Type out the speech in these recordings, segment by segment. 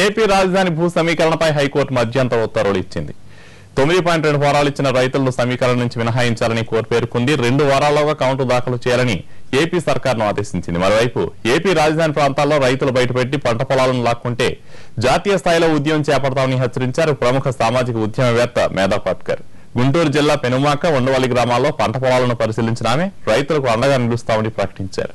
AP రాజధాని భూ సమీకరణపై high court మధ్యంతర ఉత్తర్వులు ఇచ్చింది. 9.2 వారాలు ఇచ్చిన రైతులను సమీకరణ నుంచి మినహాయించాలని కోర్టు పేర్కొంది. 2 వారాల్లోగా కౌంటు దాఖలు చేయాలని ఏపీ సర్కార్ను ఆదేశించింది. మరోవైపు ఏపీ రాజధాని ప్రాంతాల్లో రైతులు బయటపెట్టి పంట పొలాలను లాక్కుంటే జాతీయ స్థాయిలో ఉద్యమం చేపడతామని హెచ్చరించారు ప్రముఖ సామాజిక ఉద్యమవేత్త మేధా పాట్కర్. గుంటూరు జిల్లా పెనుమాక, ఉండవల్లి గ్రామాల్లో పంట పొలాలను పరిశీలించిన ఆమె రైతులకు అండగా నిలుస్తామని ప్రకటించారు.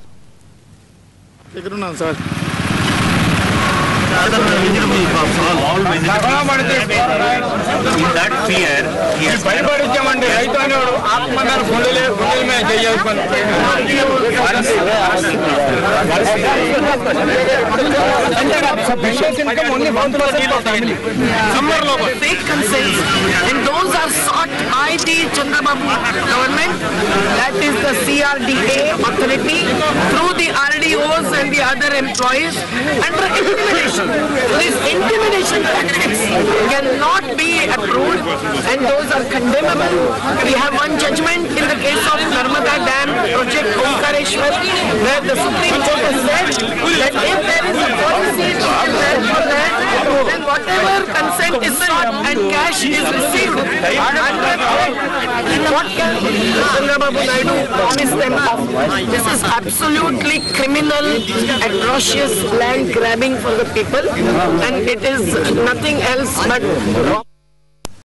Chandrababu government, that is the CRDA authority, through the RDOs and the other employees, under intimidation. These intimidation tactics cannot be approved, and those are condemnable. We have one judgment in the case of Narmada Dam project Omkareshwar, where the Supreme Court has said that if there is a policy for that, then whatever consent is sought and cash is received, what can Chandrababu Naidu promise them of? This is absolutely criminal, atrocious land grabbing for the people, and it is nothing else but